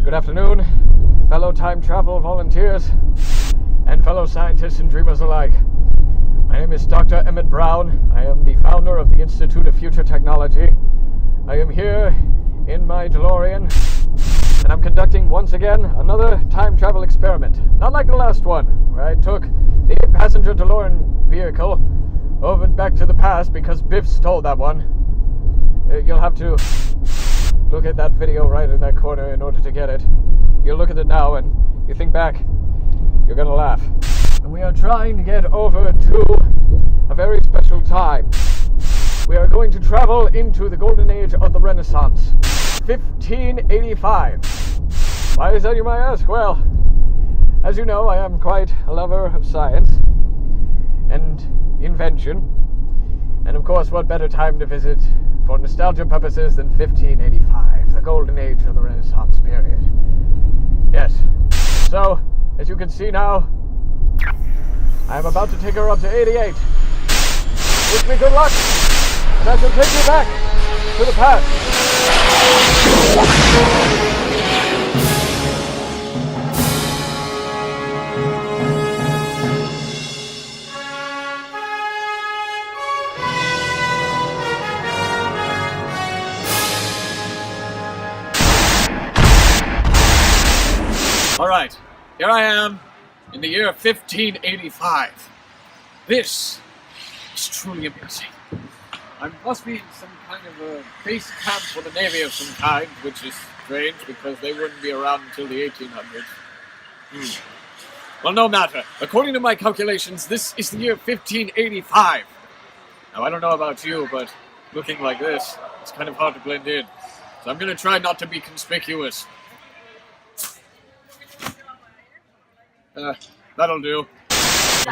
Good afternoon, fellow time travel volunteers and fellow scientists and dreamers alike. My name is Dr. Emmett Brown. I am the founder of the Institute of Future Technology. I am here in my DeLorean, and I'm conducting once again another time travel experiment. Not like the last one, where I took the 8-passenger DeLorean vehicle over back to the past because Biff stole that one. You'll have to look at that video right in that corner in order to get it. You'll look at it now and you think back, you're gonna laugh. And we are trying to get over to a very special time. We are going to travel into the golden age of the Renaissance, 1585. Why is that, you might ask? Well, as you know, I am quite a lover of science and invention. And of course, what better time to visit for nostalgia purposes than 1585, the golden age of the Renaissance period. Yes. So, as you can see now, I am about to take her up to 88. Wish me good luck, and I shall take you back to the past. Alright, here I am in the year 1585. This is truly amazing. I must be in some kind of a base camp for the Navy of some kind, which is strange because they wouldn't be around until the 1800s. Well, no matter. According to my calculations, this is the year 1585. Now, I don't know about you, but looking like this, it's kind of hard to blend in. So I'm going to try not to be conspicuous. That'll do.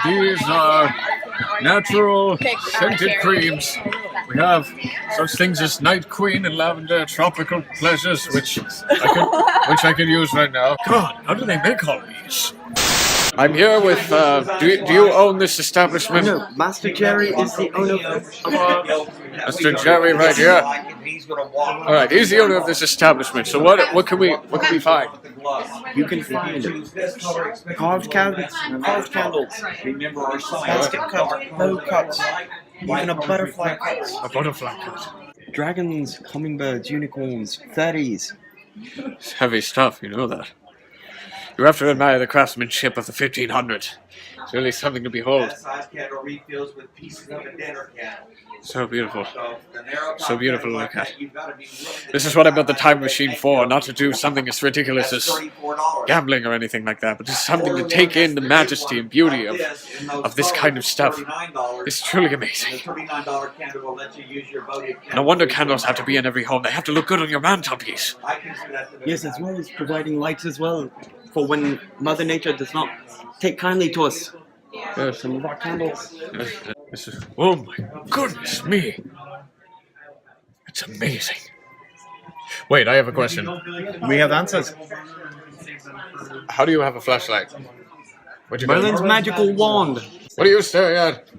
These are natural scented creams. We have such things as Night Queen and Lavender Tropical Pleasures, which I could use right now. God, how do they make all these? I'm here with, do you own this establishment? No, Master Jerry is the owner of our... Master Jerry right here. Alright, he's the owner of this establishment, so what can we find? You can find carved candles, basket cut, bow cuts, even a butterfly cut. A butterfly cut. Dragons, hummingbirds, unicorns, 30s. It's heavy stuff, you know that. You have to admire the craftsmanship of the 1500s. It's really something to behold. So beautiful. So beautiful to look at. This is what I built the time machine for, not to do something as ridiculous as gambling or anything like that, but just something to take in the majesty and beauty of this kind of stuff. It's truly amazing. No wonder candles have to be in every home. They have to look good on your mantelpiece. Yes, as well as providing lights as well, for when Mother Nature does not take kindly to us. Yes. Some of our candles. This is, oh my goodness me. It's amazing. Wait, I have a question. We have answers. How do you have a flashlight? Merlin's magical wand. What are you staring at?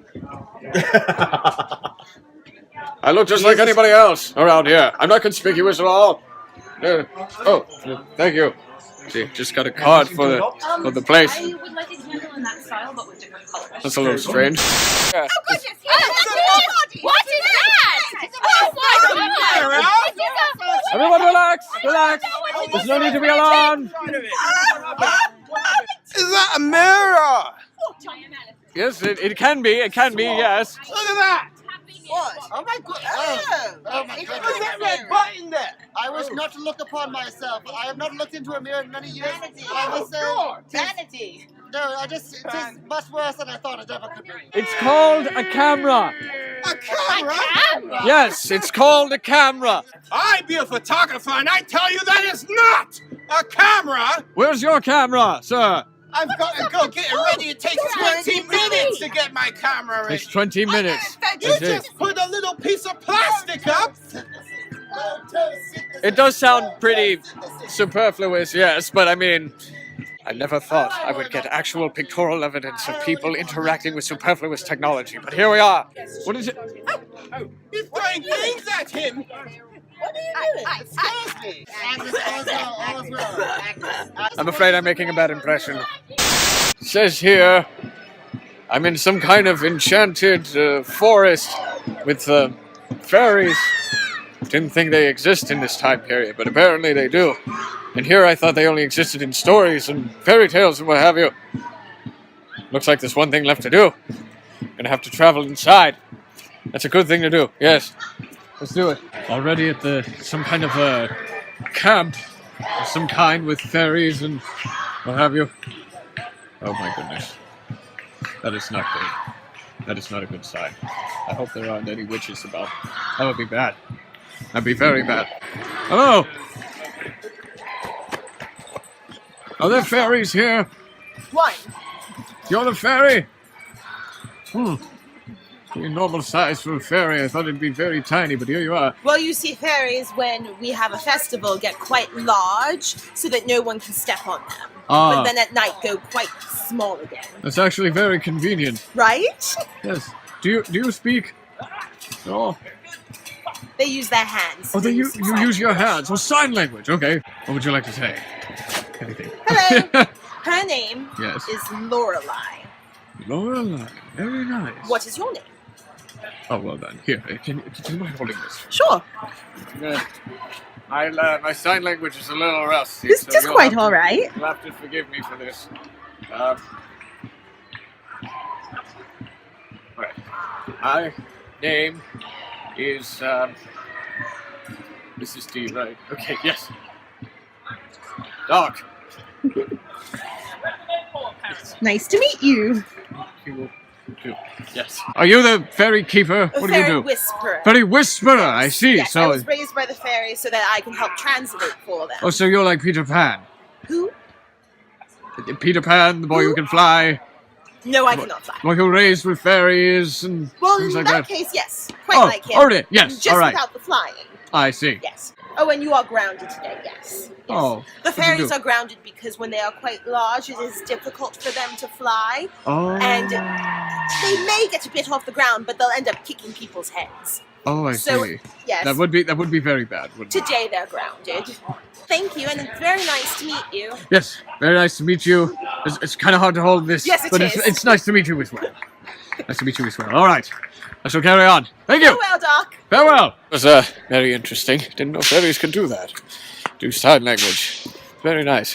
I look just like anybody else around here. I'm not conspicuous at all. Oh, thank you. See, just got a card for the place. I would like a candle in that style, but with different colors. That's a little strange. Yeah. What is that? Oh my God! Everyone relax, relax. There's no need to be alarmed. Is that a mirror? Yes, it can be, yes. Look at that! What? Oh my God! Oh my God! What's that red button there? I wish not to look upon myself. I have not looked into a mirror in many years. Vanity. I must say, Vanity. no, it's just much worse than I thought it ever could be. It's called a camera. A camera? Yes, it's called a camera. I be a photographer, and I tell you that is not a camera. Where's your camera, sir? I've got to go get it ready. It takes 20 minutes to get my camera ready. It's 20 minutes. You just put a little piece of plastic up. It does sound pretty superfluous, yes, but I mean, I never thought I would get actual pictorial evidence of people interacting with superfluous technology, but here we are. What is it? He's throwing things at him. What are you doing? Excuse me. Agnes, all's well. I'm afraid I'm making a bad impression. It says here I'm in some kind of enchanted forest with fairies. Didn't think they exist in this time period, but apparently they do. And here I thought they only existed in stories and fairy tales and what have you. Looks like there's one thing left to do. Gonna have to travel inside. That's a good thing to do. Yes. Let's do it. Already at some kind of a camp of some kind with fairies and what have you. Oh my goodness. That is not good. That is not a good sign. I hope there aren't any witches about. That would be bad. That'd be very bad. Hello! Are there fairies here? One. You're the fairy? Pretty normal size for a fairy. I thought it'd be very tiny, but here you are. Well, you see, fairies, when we have a festival, get quite large so that no one can step on them. But then at night go quite small again. That's actually very convenient. Right? Yes. Do you speak? Oh. They use their hands. Oh, you use your hands. Oh, sign language. Okay. What would you like to say? Anything. Hello. Her name Yes. is Lorelei. Lorelei. Very nice. What is your name? Oh, well then. Here, can you mind holding this? Sure. My sign language is a little rusty. This so is you'll quite have all right. You'll have to forgive me for this. Right. My name is, Mrs. D, right? Okay, yes. Doc. Nice to meet you. You will do. Yes. Are you the fairy keeper? A What fairy do you do? whisperer. Fairy whisperer, I see. Yes, I So, was raised by the fairies so that I can help translate for them. oh, so you're like Peter Pan. Who? Peter Pan, the boy who can fly, No, I cannot fly. the boy who raised with fairies and Well, things in like that that. case, yes. Quite Oh, like him. already, yes, Just all right. without the flying. I see. Yes. Oh, and you are grounded today, yes. Oh. The what do you fairies do? are grounded because when they are quite large, it is difficult for them to fly. Oh. And they may get a bit off the ground, but they'll end up kicking people's heads. Oh, I So, see. yes. That would be very bad, wouldn't it? Today they're grounded. Thank you, and it's very nice to meet you. Yes, very nice to meet you. It's kind of hard to hold this, Yes, it but is. it's nice to meet you as well. Nice to meet you as well. All right, I shall carry on. Thank you. Farewell, Doc. Farewell. It was very interesting. Didn't know fairies could do that. Do sign language. Very nice.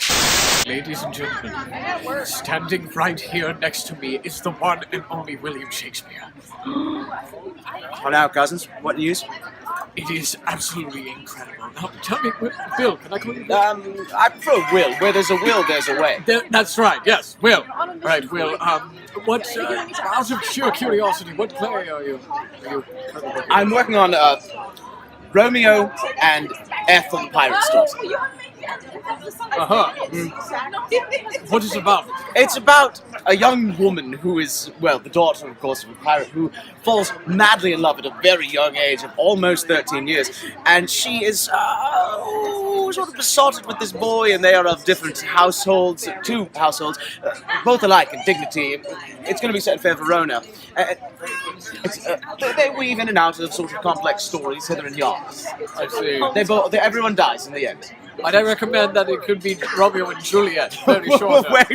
Ladies and gentlemen, standing right here next to me is the one and only William Shakespeare. Oh, now, cousins, what news? It is absolutely incredible. Now, tell me, Bill, can I call you Bill? I prefer Will. Where there's a will, there's a way. That's right, yes, Will. Right, Will, what, out of sheer curiosity, what play are you I'm working on Romeo and Ethel the Pirate Story. What is it about? It's about a young woman who is, well, the daughter, of course, of a pirate who falls madly in love at a very young age of almost 13 years. And she is sort of besotted with this boy, and they are of different households, two households, both alike in dignity. It's going to be set in Faire, Verona. They weave in and out of sort of complex stories, hither and yon. I see. Everyone dies in the end. Might I recommend that it could be Romeo and Juliet, very short. Wait.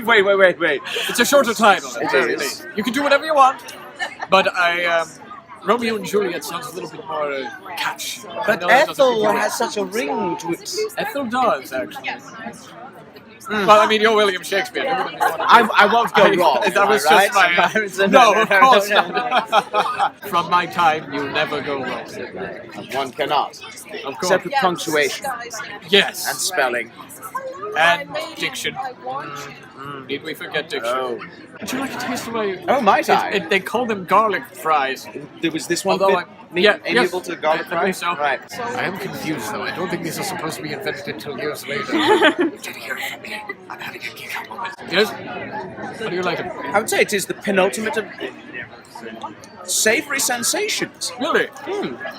It's a shorter title. It is. You can do whatever you want, but Romeo and Juliet sounds a little bit more catchy. But Ethel has such a ring to it. Ethel does, actually. Well, I mean, you're William Shakespeare. I won't go wrong. That was right? just my... No, of course not. From my time, you never go wrong. One cannot. Of course. Except with punctuation Yes. and spelling. And diction. Need we forget diction? Oh. Would you like a taste of my... Oh, might I? They call them garlic fries. There was this one Although amiable to garlic I think fries? so. Right. I am confused, though. I don't think these are supposed to be invented until years later. Did you hear it from me? I'm having a geek out moment. Yes? How do you like it? I would say it is the penultimate of savory sensations. Really?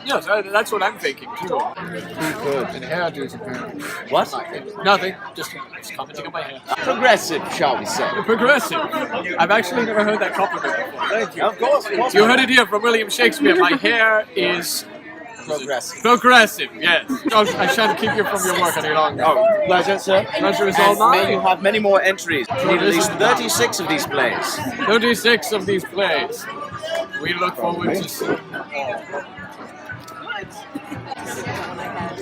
Yes, that's what I'm thinking, too. Good. And hairdos, apparently. What? Nothing. Just commenting on my hair. Progressive, shall we say. Progressive. I've actually never heard that compliment before. Thank you. Of course. You heard it here from William Shakespeare. My hair is Progressive. Progressive, yes. I shan't keep you from your work any longer. Oh, pleasure, sir. Pleasure is all And may you mine. have many more entries. We need at least 36 of these plays. 36 of these plays. We look forward to seeing them all.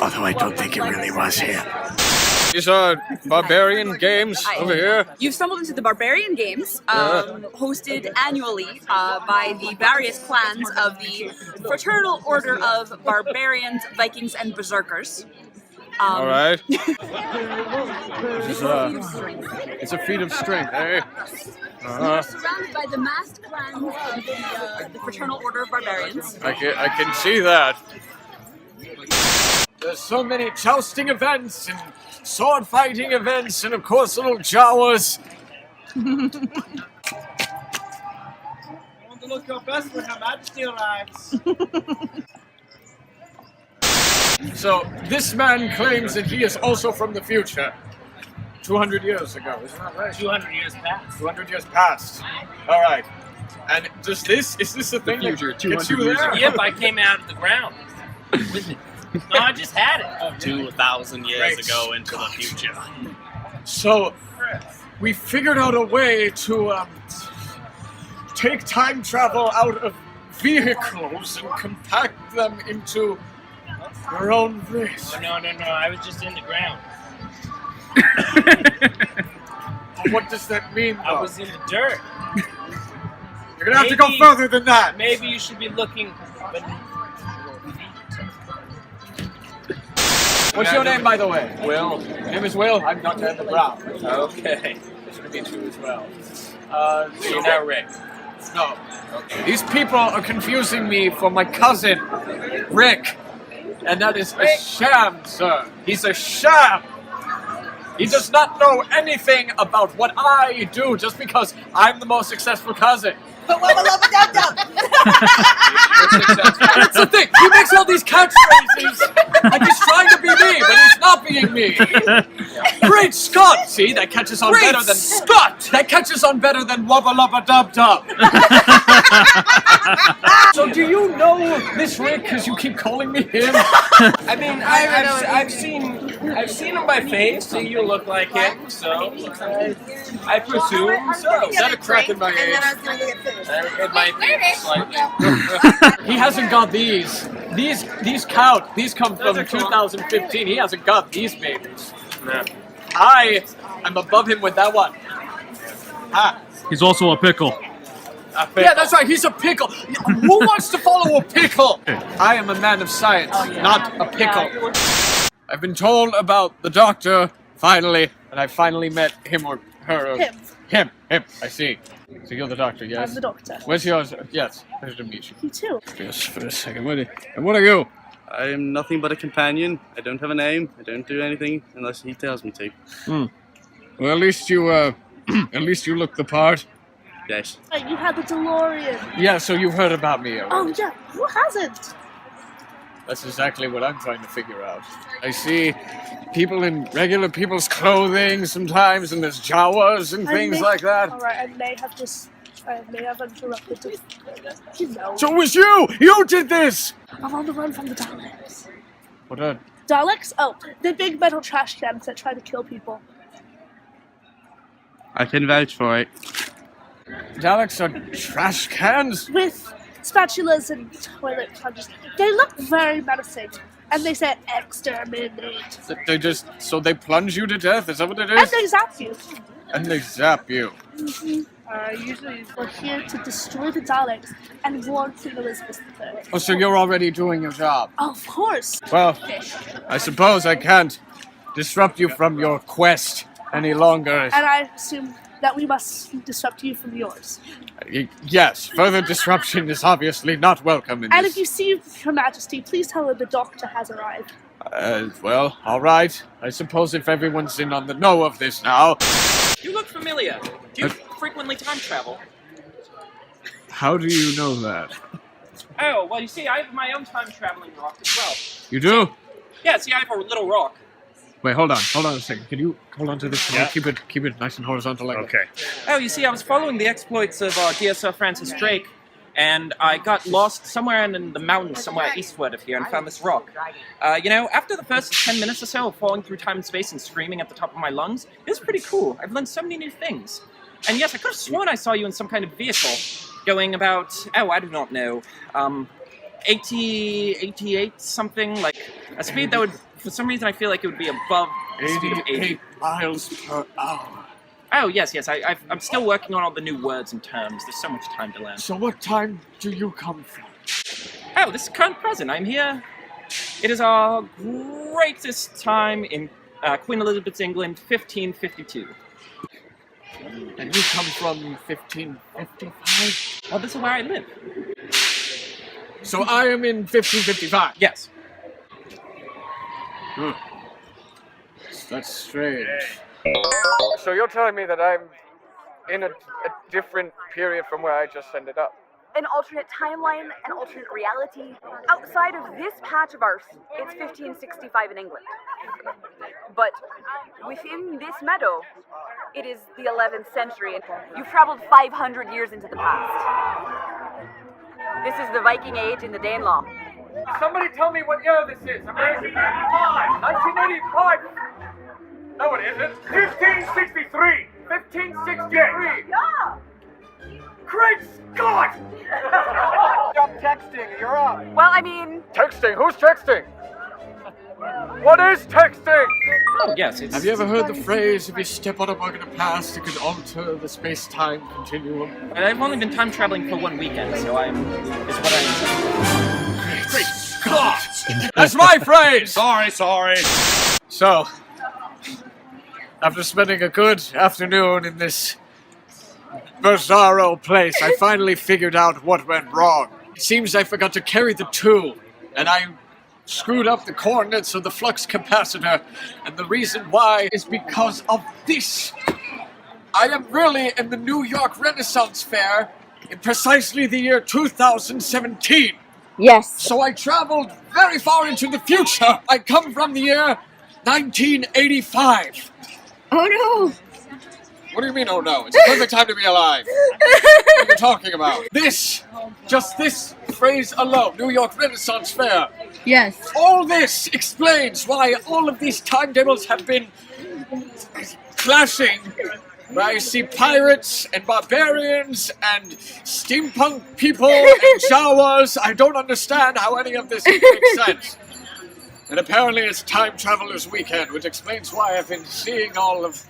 Although I don't think it really was here. These are barbarian games over here. You've stumbled into the Barbarian Games, hosted annually by the various clans of the Fraternal Order of Barbarians, Vikings, and Berserkers. All right. It's a feat of strength, eh? You're surrounded by the masked clans of the Fraternal Order of Barbarians. I can see that. There's so many jousting events and sword fighting events and of course little Jawas. I want to look your best when Her Majesty arrives. So this man claims that he is also from the future. 200 years ago, isn't that right? 200 years past. 200 years past. All right. And is this the thing that gets you there? Yep, I came out of the ground. No, I just had it. 2,000 years Right. ago into the future. So we figured out a way to take time travel out of vehicles and compact them into your own race. No, I was just in the ground. What does that mean, though? I was in the dirt. You're gonna have to go Maybe- further than that. Maybe you should be looking beneath. What's your name, by the way? Will. My name is Will. I'm Dr. Emmett Brown. Okay. Nice to meet you as well. So you're not Rick. No. These people are confusing me for my cousin, Rick. And that is a sham, sir. He's a sham. He does not know anything about what I do just because I'm the most successful cousin. That's the thing. He makes all these catchphrases like he's trying to be me, but he's not being me. Great Scott! See, that catches on better than Scott. That catches on better than Wubba Lubba Dub Dub. So, do you know this Rick? Because you keep calling me him. I mean, I've seen him by face. So you look like him, so I presume so. Is that a crack in my age? It might be slightly. He hasn't got these. These count. These come from 2015. He hasn't got these babies. No. I am above him with that one. Ha. He's also a pickle. Yeah, that's right. He's a pickle. Who wants to follow a pickle? I am a man of science, not a pickle. I've been told about the doctor, finally, and I finally met him or her. Him. I see. So you're the doctor, yes? I'm the doctor. Where's yours? Yes. Pleasure to meet you. You too. Just for a second. And what are you? I am nothing but a companion. I don't have a name. I don't do anything unless he tells me to. Well, at least you, at least you look the part. Yes. You had the DeLorean. Yeah, so you've heard about me. Oh yeah, who hasn't? That's exactly what I'm trying to figure out. I see people in regular people's clothing sometimes, and there's Jawas and things like that. All right, I may have interrupted. You know. So it was you! You did this! I'm on the run from the Daleks. What are... Daleks? Oh, the big metal trash cans that try to kill people. I can vouch for it. Daleks are trash cans? With spatulas and toilet plungers. They look very menacing. And they say exterminate. They just... So they plunge you to death? Is that what it And is? they zap you. And they zap you. Usually we're here to destroy the Daleks and warn Queen Elizabeth III. Oh, so you're already doing your job. Oh, of course. Well, I suppose I can't disrupt you from your quest any longer. And I assume that we must disrupt you from yours. Yes, further disruption is obviously not welcome in And this. if you see Her Majesty, please tell her the doctor has arrived. Well, all right. I suppose if everyone's in on the know of this now. You look familiar. Do you frequently time travel? How do you know that? Oh, well, you see, I have my own time traveling rock as well. You do? Yeah, see, I have a little rock. Wait, hold on a second. Can you hold on to this? Yeah. Keep it nice and horizontal like that. Oh, you see, I was following the exploits of our dear Sir Francis Drake, and I got lost somewhere in the mountains somewhere eastward of here and found this rock. You know, after the first 10 minutes or so of falling through time and space and screaming at the top of my lungs, it was pretty cool. I've learned so many new things. And yes, I could have sworn I saw you in some kind of vehicle going about, oh, I do not know, 88 something, like a speed that would, for some reason I feel like it would be above the speed of 80 miles per hour. Oh, yes, I'm still working on all the new words and terms. There's so much time to learn. So what time do you come from? Oh, this is current present. I'm here. It is our greatest time in Queen Elizabeth's England, 1552. And you come from 1555? Well, this is where I live. So I am in 1555? Yes. That's strange. So you're telling me that I'm in a different period from where I just ended up? An alternate timeline, an alternate reality. Outside of this patch of Earth, it's 1565 in England. But within this meadow, it is the 11th century, and you've traveled 500 years into the past. This is the Viking Age in the Danelaw. Somebody tell me what year this is. 1985! 1985! No, it isn't. 1563! 1563! Yeah! Great Scott! Stop texting, you're up. Well, I mean... Texting? Who's texting? What is texting? Oh, yes, it's... Have you ever heard the phrase, if you step on a bug in the past, it can alter the space-time continuum? But I've only been time traveling for one weekend, so is what I'm... Great Scott! That's my phrase! Sorry. So, after spending a good afternoon in this bizarro place, I finally figured out what went wrong. It seems I forgot to carry the tool, and I screwed up the coordinates of the flux capacitor, and the reason why is because of this. I am really in the New York Renaissance Fair in precisely the year 2017. Yes. So I traveled very far into the future. I come from the year 1985. Oh no! What do you mean, oh no? It's a perfect time to be alive. What are you talking about? Just this phrase alone, New York Renaissance Fair. Yes. All this explains why all of these timetables have been clashing. Where I see pirates and barbarians and steampunk people and Jawas. I don't understand how any of this makes sense. And apparently it's Time Traveler's Weekend, which explains why I've been seeing all of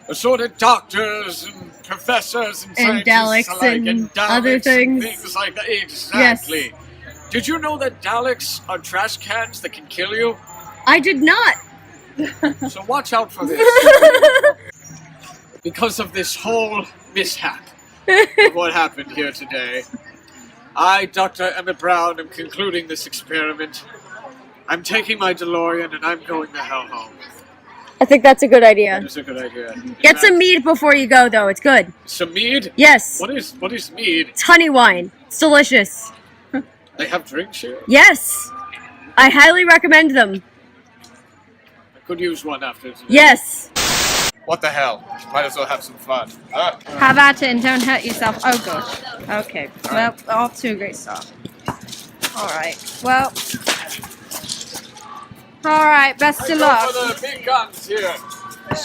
assorted doctors and professors and scientists Daleks alike, and other things. And things like that. Exactly. Yes. Did you know that Daleks are trash cans that can kill you? I did not. So watch out for this. Because of this whole mishap of what happened here today, I, Dr. Emmett Brown, am concluding this experiment. I'm taking my DeLorean and I'm going the hell home. I think that's a good idea. That is a good idea. Get some mead before you go, though. It's good. Some mead? Yes. What is mead? It's honey wine. It's delicious. They have drinks here? Yes. I highly recommend them. I could use one after today. Yes. What the hell? Might as well have some fun. Have at it and don't hurt yourself. Oh gosh. Okay. Well, off to a great start. Alright. Well. Alright, best of luck. For the big guns here.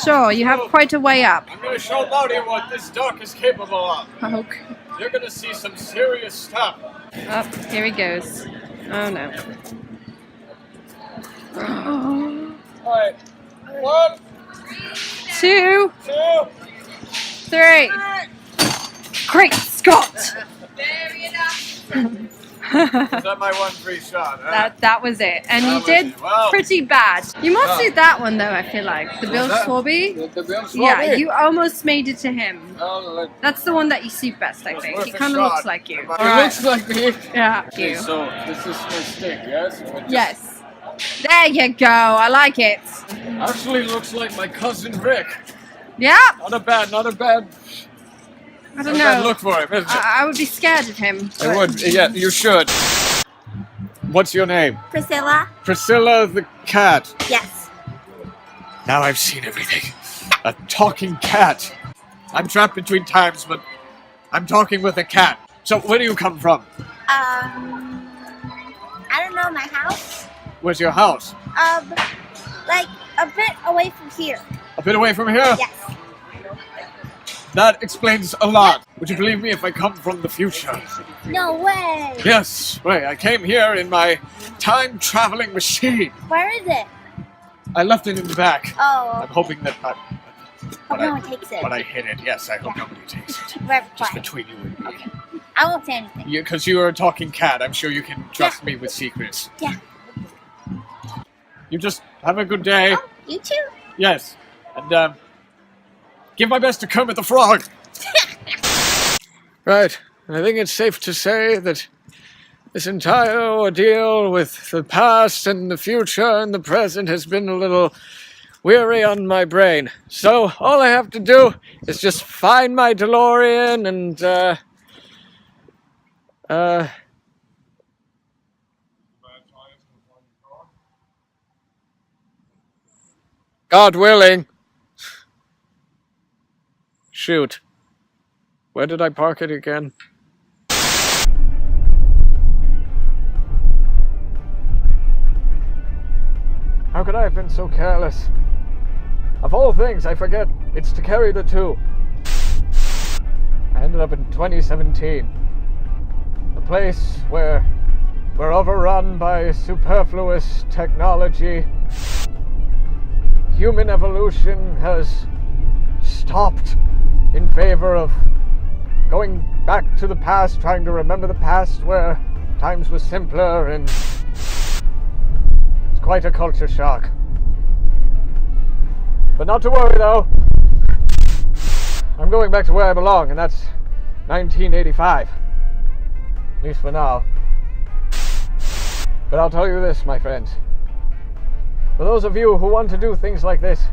Sure, you have quite a way up. I'm going to show Marty what this dock is capable of. Okay. You're going to see some serious stuff. Oh, here he goes. Oh no. Alright. 1, 2, 3. Great Scott! Is that my one free shot? Huh? That was it. And you did pretty bad. You must do that one though, I feel like. The Bill Swarby? The Bill Swarby? Yeah, you almost made it to him. Oh, that's the one that you see best, I think. He kind of looks like you. He looks like me? Yeah. Okay, so this is my stick, yes? Yes. There you go. I like it. Actually looks like my cousin Rick. Yeah. Not a bad. I don't know. Look for him, isn't it? I would be scared of him. I would. Yeah, you should. What's your name? Priscilla. Priscilla the cat. Yes. Now I've seen everything. A talking cat. I'm trapped between times, but I'm talking with a cat. So, where do you come from? I don't know, my house. Where's your house? Like a bit away from here. A bit away from here? Yes. That explains a lot. Would you believe me if I come from the future? No way. Yes, right. I came here in my time-traveling machine. Where is it? I left it in the back. Oh. I'm hoping that Hope no one takes it. But I hid it. Yes, I hope nobody takes it. Very Just quiet. between you and me. Okay. I won't say anything. Because you are a talking cat. I'm sure you can trust me with secrets. Yeah. You just have a good day. Oh, you too. Yes. And, give my best to Kermit the Frog. Right. I think it's safe to say that this entire ordeal with the past and the future and the present has been a little weary on my brain. So all I have to do is just find my DeLorean and, God willing. Shoot. Where did I park it again? How could I have been so careless? Of all things, I forget it's to carry the 2. I ended up in 2017. A place where we're overrun by superfluous technology. Human evolution has stopped in favor of going back to the past, trying to remember the past where times were simpler, and it's quite a culture shock. But not to worry though. I'm going back to where I belong, and that's 1985. At least for now. But I'll tell you this, my friends. For those of you who want to do things like this,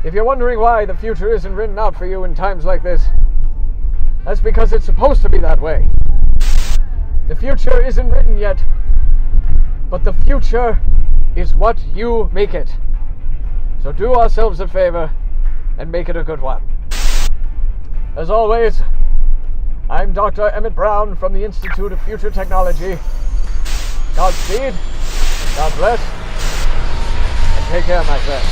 if you're wondering why the future isn't written out for you in times like this, that's because it's supposed to be that way. The future isn't written yet, but the future is what you make it. So do ourselves a favor and make it a good one. As always, I'm Dr. Emmett Brown from the Institute of Future Technology. Godspeed, God bless, and take care, my friends.